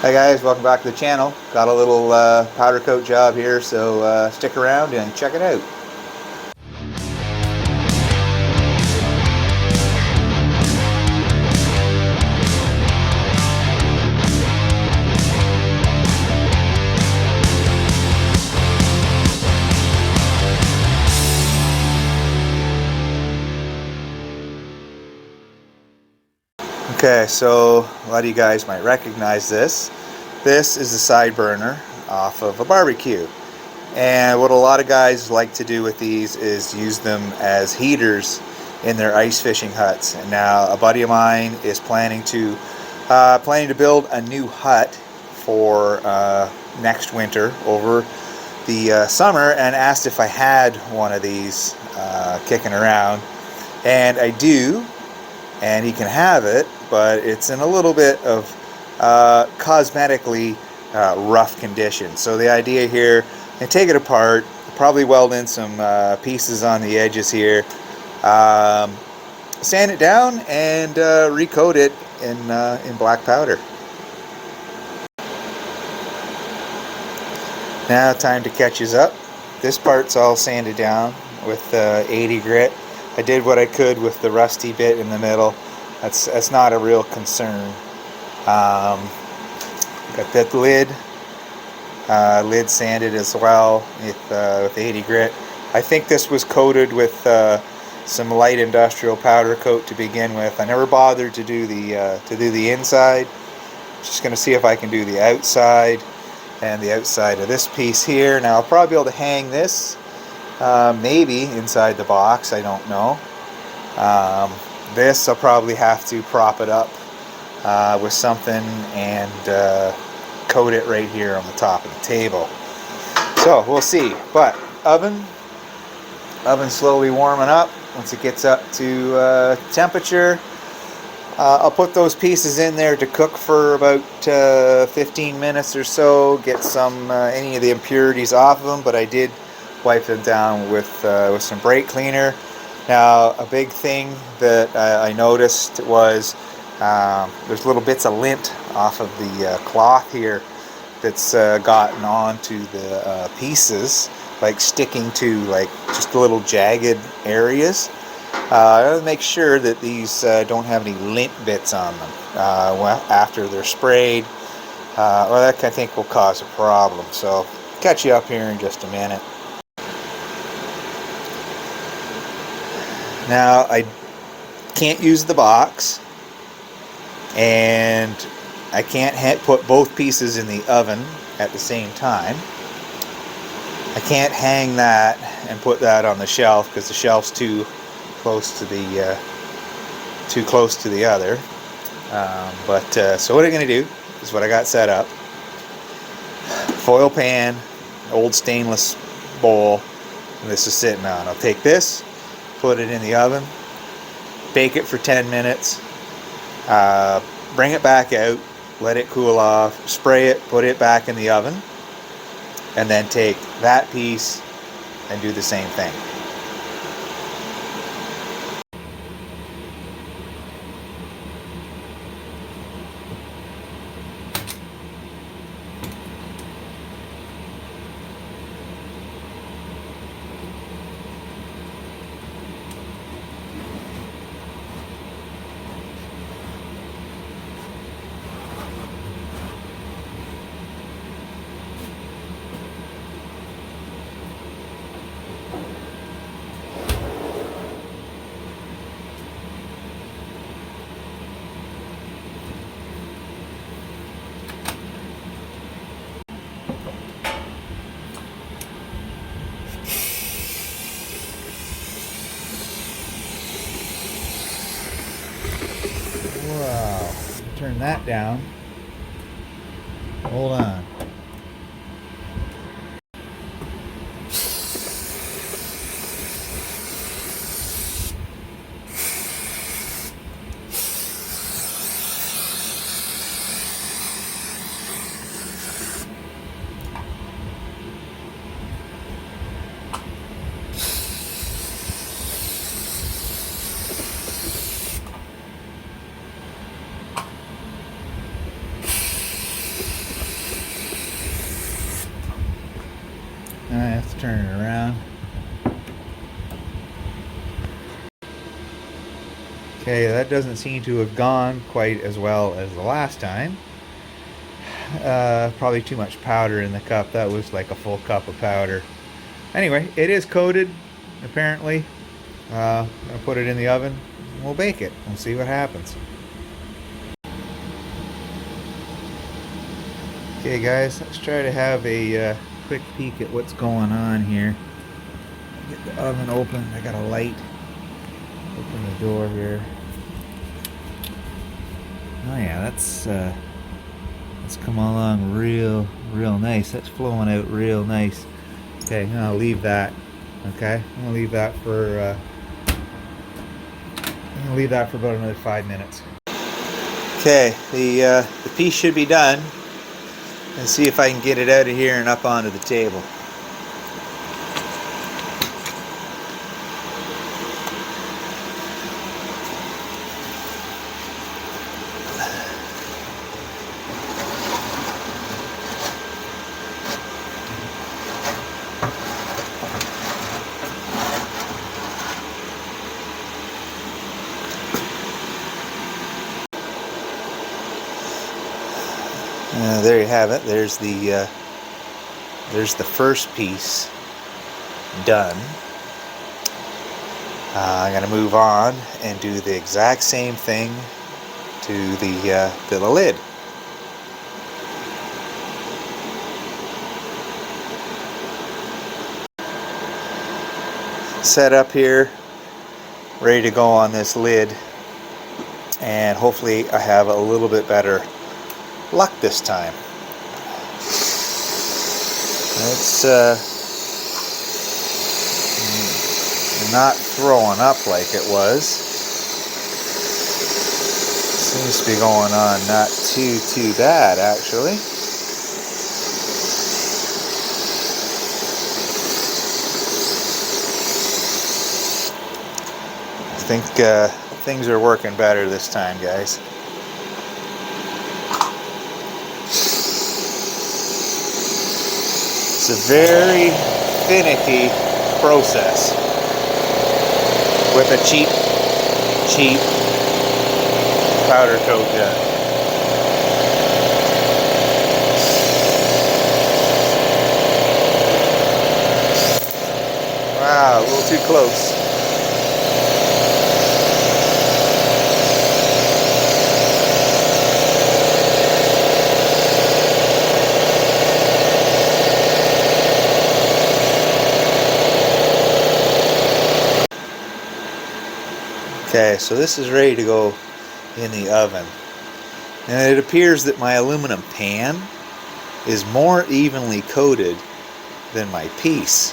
Hi guys, welcome back to the channel. Got a little powder coat job here, so stick around and check it out. Okay, so a lot of you guys might recognize this. This is the side burner off of a barbecue. And what a lot of guys like to do with these is use them as heaters in their ice fishing huts. And now a buddy of mine is planning to build a new hut for next winter over the summer, and asked if I had one of these kicking around. And I do, and he can have it, but it's in a little bit of cosmetically rough condition. So the idea here, and take it apart, probably weld in some pieces on the edges here, sand it down, and recoat it in black powder. Now time to catch us up. This part's all sanded down with 80 grit. I did what I could with the rusty bit in the middle. That's not a real concern. Got that lid sanded as well with 80 grit. I think this was coated with some light industrial powder coat to begin with. I never bothered to do the inside. Just going to see if I can do the outside and the outside of this piece here. Now I'll probably be able to hang this maybe inside the box. I don't know. This I'll probably have to prop it up with something and coat it right here on the top of the table. So we'll see. But oven slowly warming up. Once it gets up to temperature, I'll put those pieces in there to cook for about 15 minutes or so. Get some any of the impurities off of them, but I did wipe them down with some brake cleaner. Now, a big thing that I noticed was there's little bits of lint off of the cloth here that's gotten onto the pieces, like sticking to like just the little jagged areas. I gotta make sure that these don't have any lint bits on them after they're sprayed. Well, that I think will cause a problem. So, catch you up here in just a minute. Now, I can't use the box, and I can't put both pieces in the oven at the same time. I can't hang that and put that on the shelf because the shelf's too close to the other. So what I'm going to do is what I got set up: foil pan, old stainless bowl, and this is sitting on. I'll take this, put it in the oven, bake it for 10 minutes, bring it back out, let it cool off, spray it, put it back in the oven, and then take that piece and do the same thing. Wow, turn that down. Hold on. turn it around. Okay, that doesn't seem to have gone quite as well as the last time. Probably too much powder in the cup. That was like a full cup of powder. Anyway, it is coated, apparently. I'm going to put it in the oven. And we'll bake it. We'll see what happens. Okay guys, let's try to have a quick peek at what's going on here. Get the oven open. I got a light. Open the door here. Oh yeah, that's come along real nice. That's flowing out real nice. Okay, I'm gonna leave that. Okay, I'm gonna leave that for about another 5 minutes. Okay, the piece should be done. Let's see if I can get it out of here and up onto the table. There you have it. There's the first piece done. I'm going to move on and do the exact same thing to the lid. Set up here, ready to go on this lid, and hopefully I have a little bit better luck this time. It's not throwing up like it was. Seems to be going on not too bad actually. I think things are working better this time, guys. It's a very finicky process with a cheap powder coat gun. Wow, a little too close. Okay, so this is ready to go in the oven. And it appears that my aluminum pan is more evenly coated than my piece.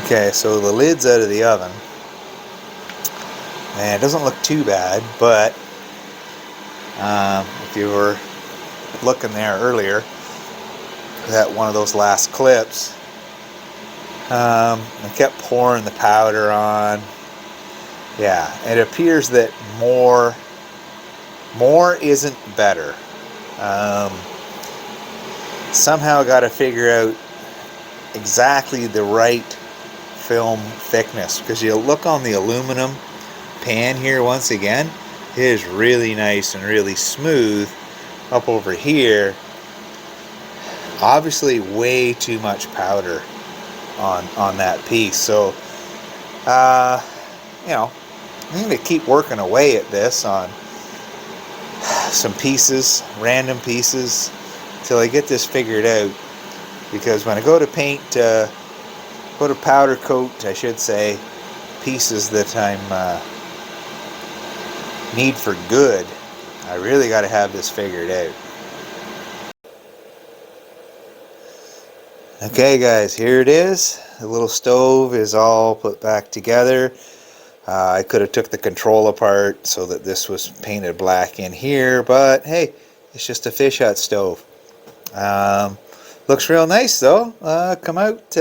Okay, so the lid's out of the oven, and it doesn't look too bad, but if you were looking there earlier at one of those last clips, I kept pouring the powder on. Yeah, it appears that more isn't better. Somehow got to figure out exactly the right film thickness, because you look on the aluminum pan here once again, it is really nice and really smooth. Up over here, obviously way too much powder on that piece. So you know, I'm going to keep working away at this on some pieces, random pieces, till I get this figured out, because when I go to paint go to powder coat, I should say, pieces that I'm need for good, I really got to have this figured out. Okay guys, here it is. The little stove is all put back together. I could have took the control apart so that this was painted black in here, but hey, it's just a fish hut stove. Looks real nice though. Come out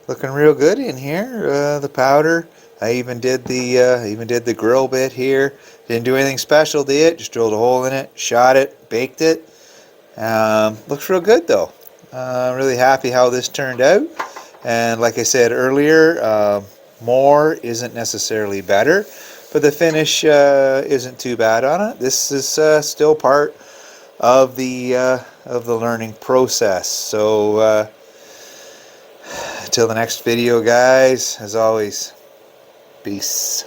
looking real good in here. The powder. I even did the grill bit here. Didn't do anything special to it. Just drilled a hole in it, shot it, baked it. Looks real good though. Really happy how this turned out. And like I said earlier, more isn't necessarily better, but the finish isn't too bad on it. This is still part of the learning process. So until the next video, guys, as always, peace.